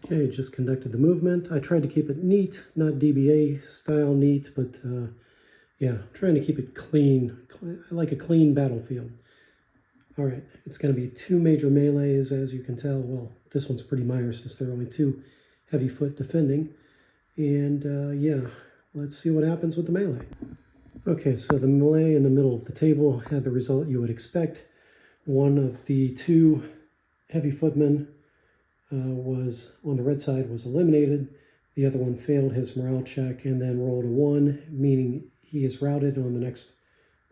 Okay, just conducted the movement. I tried to keep it neat, not DBA style neat, but yeah, trying to keep it clean. I like a clean battlefield. All right, it's going to be 2 major melees, as you can tell. Well, this one's pretty minor since there are only 2 heavy foot defending. And yeah, let's see what happens with the melee. Okay, so the melee in the middle of the table had the result you would expect. One of the 2 heavy footmen was on the red side was eliminated. The other one failed his morale check and then rolled a 1, meaning he is routed. On the next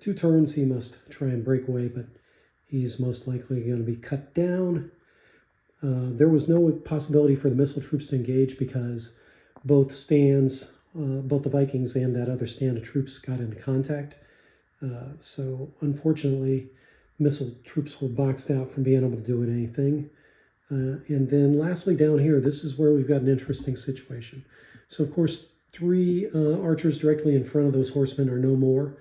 2 turns. He must try and break away, but he's most likely going to be cut down. There was no possibility for the missile troops to engage because both stands, both the Vikings and that other stand of troops got into contact. So unfortunately, missile troops were boxed out from being able to do anything. And then lastly down here, this is where we've got an interesting situation. So of course, 3 archers directly in front of those horsemen are no more.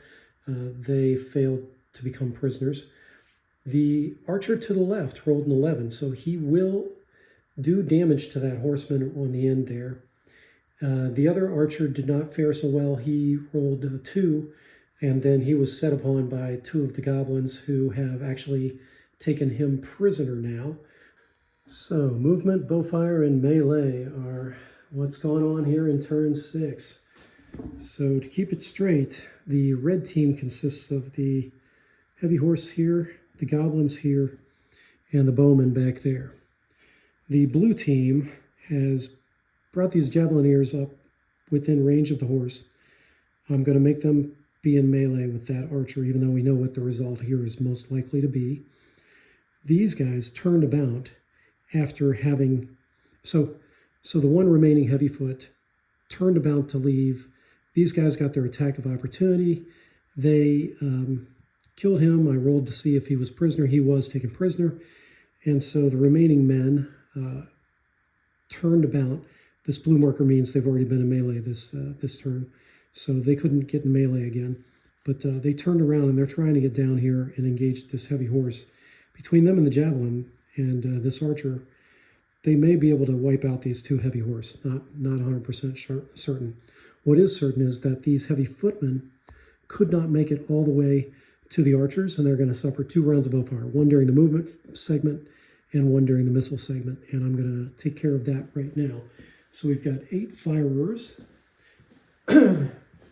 They failed to become prisoners. The archer to the left rolled an 11, so he will do damage to that horseman on the end there. The other archer did not fare so well. He rolled a 2, and then he was set upon by 2 of the goblins who have actually taken him prisoner now. So movement, bowfire, and melee are what's going on here in turn 6. So to keep it straight, the red team consists of the heavy horse here, the goblins here, and the bowmen back there. The blue team has brought these javelineers up within range of the horse. I'm going to make them be in melee with that archer, even though we know what the result here is most likely to be. These guys turned about after having, so the one remaining heavy foot turned about to leave. These guys got their attack of opportunity. They killed him. I rolled to see if he was prisoner. He was taken prisoner. And so the remaining men turned about. This blue marker means they've already been in melee this turn. So they couldn't get in melee again. But they turned around and they're trying to get down here and engage this heavy horse. Between them and the javelin and this archer, they may be able to wipe out these 2 heavy horse. Not 100% certain. What is certain is that these heavy footmen could not make it all the way to the archers, and they're going to suffer 2 rounds of bowfire, 1 during the movement segment and 1 during the missile segment, and I'm going to take care of that right now. So we've got 8 firers, and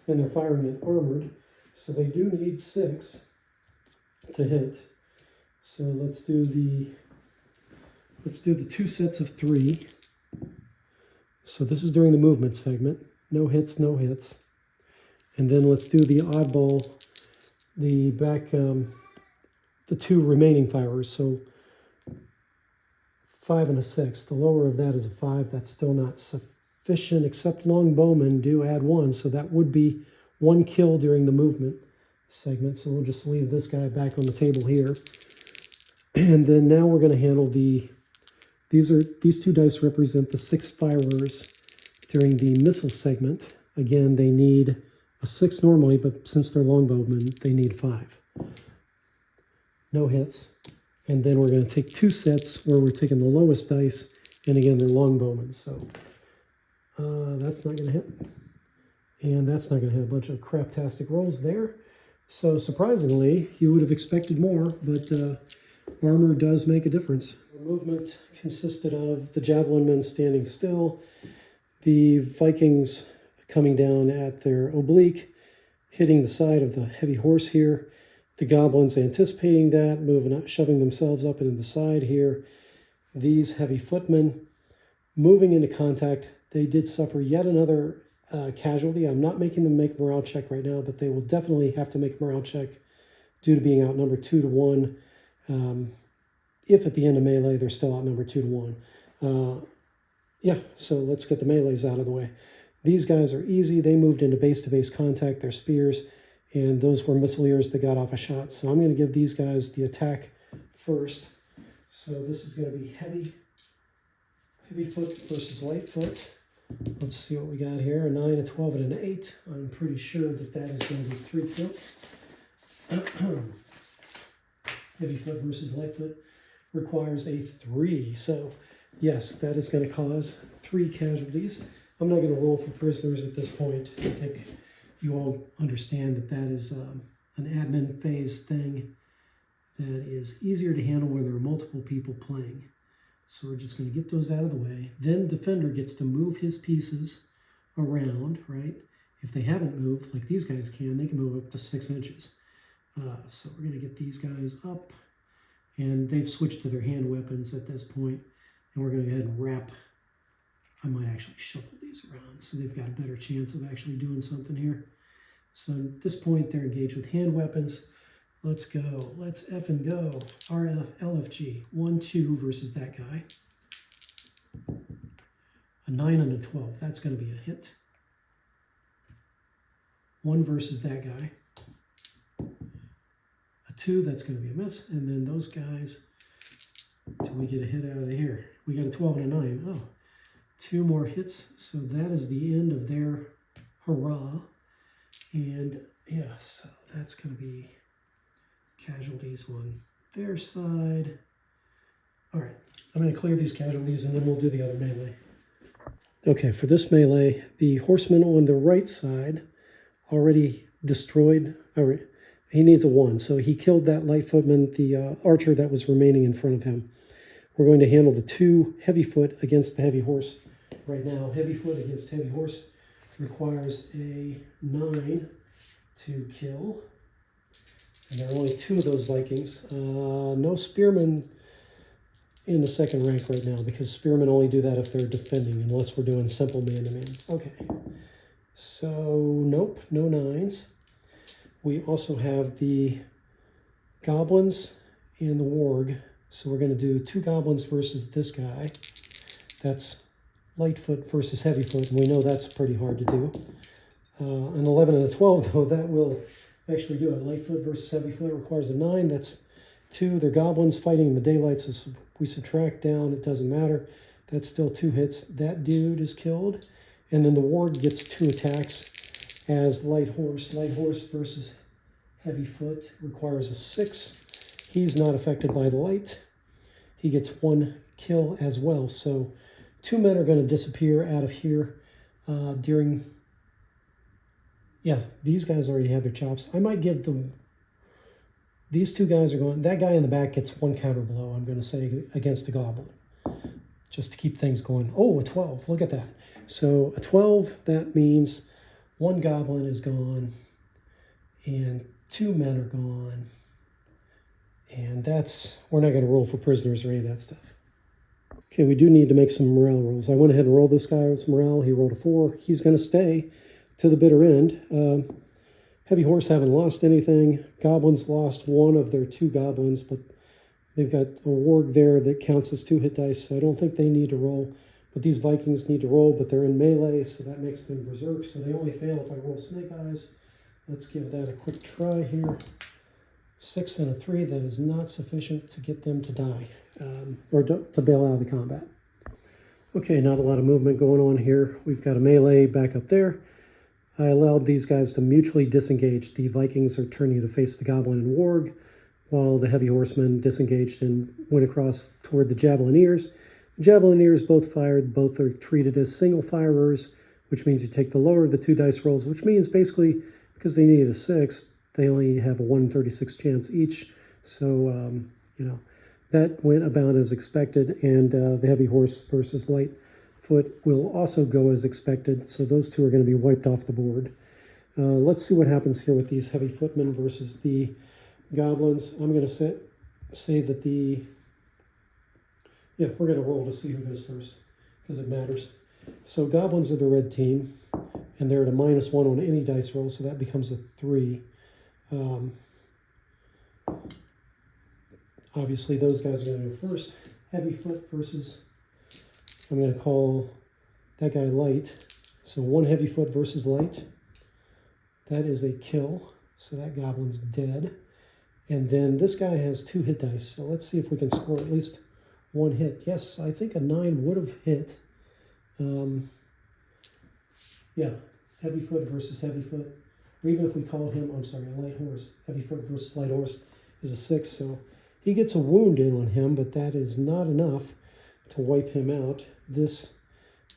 they're firing it armored, so they do need 6 to hit. So let's do the 2 sets of 3. So this is during the movement segment. No hits, no hits. And then let's do the oddball, the 2 remaining firers. So 5 and a 6. The lower of that is a 5. That's still not sufficient, except long bowmen do add 1. So that would be 1 kill during the movement segment. So we'll just leave this guy back on the table here. And then now we're going to handle these 2 dice represent the 6 firers during the missile segment. Again, they need a 6 normally, but since they're longbowmen, they need 5. No hits. And then we're going to take 2 sets where we're taking the lowest dice, and again, they're longbowmen. So that's not going to hit. And that's not going to hit. A bunch of craptastic rolls there. So surprisingly, you would have expected more, but armor does make a difference. The movement consisted of the javelin men standing still, the Vikings coming down at their oblique, hitting the side of the heavy horse here, the goblins anticipating that, moving up, shoving themselves up into the side here, these heavy footmen moving into contact. They did suffer yet another casualty. I'm not making them make a morale check right now, but they will definitely have to make a morale check due to being outnumbered 2 to 1. If at the end of melee, they're still outnumbered 2 to 1. Yeah, so let's get the melees out of the way. These guys are easy. They moved into base-to-base contact, their spears, and those were missileers that got off a shot. So I'm going to give these guys the attack first. So this is going to be heavy foot versus light foot. Let's see what we got here. A 9, a 12, and an 8. I'm pretty sure that is going to be 3 kills. Heavy foot versus light foot requires a 3. So Yes, that is going to cause 3 casualties. I'm not going to roll for prisoners at this point. I think you all understand that that is an admin phase thing that is easier to handle when there are multiple people playing. So we're just going to get those out of the way. Then defender gets to move his pieces around, right? If they haven't moved, like these guys can, they can move up to 6 inches. So we're going to get these guys up, and they've switched to their hand weapons at this point, and we're going to go ahead and wrap. I might actually shuffle these around so they've got a better chance of actually doing something here. So at this point, they're engaged with hand weapons. Let's go. Let's effing go. RF, LFG. 1, 2 versus that guy. A 9 and a 12. That's going to be a hit. 1 versus that guy. A 2. That's going to be a miss. And then those guys, till we get a hit out of here. We got a 12 and a 9. Oh, 2 more hits. So that is the end of their hurrah. And yeah, so that's going to be casualties on their side. All right, I'm going to clear these casualties and then we'll do the other melee. Okay, for this melee, the horseman on the right side already destroyed. All right, he needs a 1, so he killed that light footman, the archer that was remaining in front of him. We're going to handle the 2 heavy foot against the heavy horse. Right now, heavy foot against heavy horse requires a 9 to kill. And there are only 2 of those Vikings. No spearmen in the second rank right now, because spearmen only do that if they're defending, unless we're doing simple man-to-man. Okay, so nope, no 9s. We also have the goblins and the warg. So we're going to do 2 goblins versus this guy. That's lightfoot versus heavyfoot, and we know that's pretty hard to do. An 11 and a 12, though, that will actually do it. Lightfoot versus heavyfoot requires a 9. That's 2. They're goblins fighting in the daylight, so we subtract down, it doesn't matter. That's still 2 hits. That dude is killed. And then the ward gets 2 attacks as light horse. Light horse versus heavyfoot requires a 6. He's not affected by the light. He gets 1 kill as well. So 2 men are going to disappear out of here during... Yeah, these guys already had their chops. I might give them... These 2 guys are going... That guy in the back gets 1 counter blow, I'm going to say, against the goblin. Just to keep things going. Oh, a 12. Look at that. So a 12, that means 1 goblin is gone and 2 men are gone. And that's... We're not going to roll for prisoners or any of that stuff. Okay, we do need to make some morale rolls. I went ahead and rolled this guy with morale. He rolled a 4. He's going to stay to the bitter end. Heavy horse haven't lost anything. Goblins lost 1 of their 2 goblins, but they've got a warg there that counts as 2 hit dice, so I don't think they need to roll. But these Vikings need to roll, but they're in melee, so that makes them berserk, so they only fail if I roll snake eyes. Let's give that a quick try here. 6 and a 3, that is not sufficient to get them to die, or to bail out of the combat. Okay, not a lot of movement going on here. We've got a melee back up there. I allowed these guys to mutually disengage. The Vikings are turning to face the goblin and warg, while the heavy horsemen disengaged and went across toward the javelineers. The javelineers both fired. Both are treated as single firers, which means you take the lower of the 2 dice rolls, which means basically, because they needed a 6, they only have a 1/36 chance each. So, you know, that went about as expected, and the heavy horse versus light foot will also go as expected, so those 2 are going to be wiped off the board. Let's see what happens here with these heavy footmen versus the goblins. I'm going to say that the... Yeah, we're going to roll to see who goes first, because it matters. So goblins are the red team, and they're at a -1 on any dice roll, so that becomes a 3. Obviously, those guys are going to go first. Heavy foot versus... I'm going to call that guy light. So 1 heavy foot versus light. That is a kill. So that goblin's dead. And then this guy has 2 hit dice. So let's see if we can score at least 1 hit. Yes, I think a 9 would have hit. Yeah, heavy foot versus heavy foot. Or even if we call him, I'm sorry, a light horse. Heavy foot versus light horse is a 6. So he gets a wound in on him, but that is not enough to wipe him out. This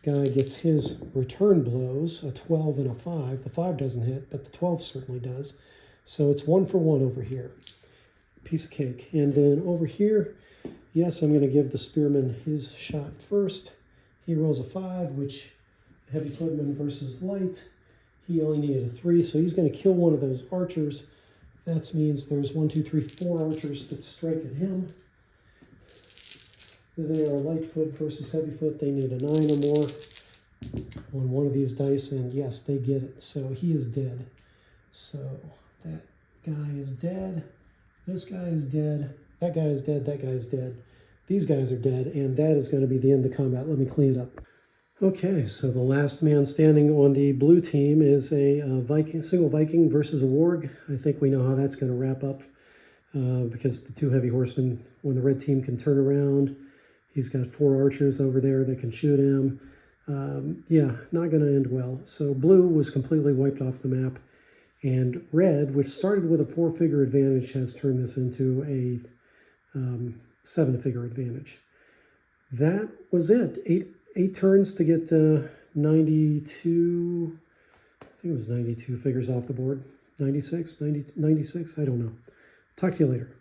guy gets his return blows, a 12 and a 5. The 5 doesn't hit, but the 12 certainly does. So it's 1 for 1 over here. Piece of cake. And then over here, yes, I'm going to give the spearman his shot first. He rolls a 5, which heavy footman versus light. He only needed a 3, so he's going to kill one of those archers. That means there's 1, 2, 3, 4 archers to strike at him. They are lightfoot versus heavyfoot. They need a 9 or more on one of these dice, and yes, they get it. So he is dead. So that guy is dead. This guy is dead. That guy is dead. That guy is dead. These guys are dead, and that is going to be the end of combat. Let me clean it up. Okay, so the last man standing on the blue team is a single Viking versus a warg. I think we know how that's going to wrap up because the 2 heavy horsemen on the red team can turn around. He's got 4 archers over there that can shoot him. Yeah, not going to end well. So blue was completely wiped off the map. And red, which started with a 4-figure advantage, has turned this into a 7-figure advantage. That was it. Eight turns to get 92, I think it was 92 figures off the board. 96, 96, I don't know. Talk to you later.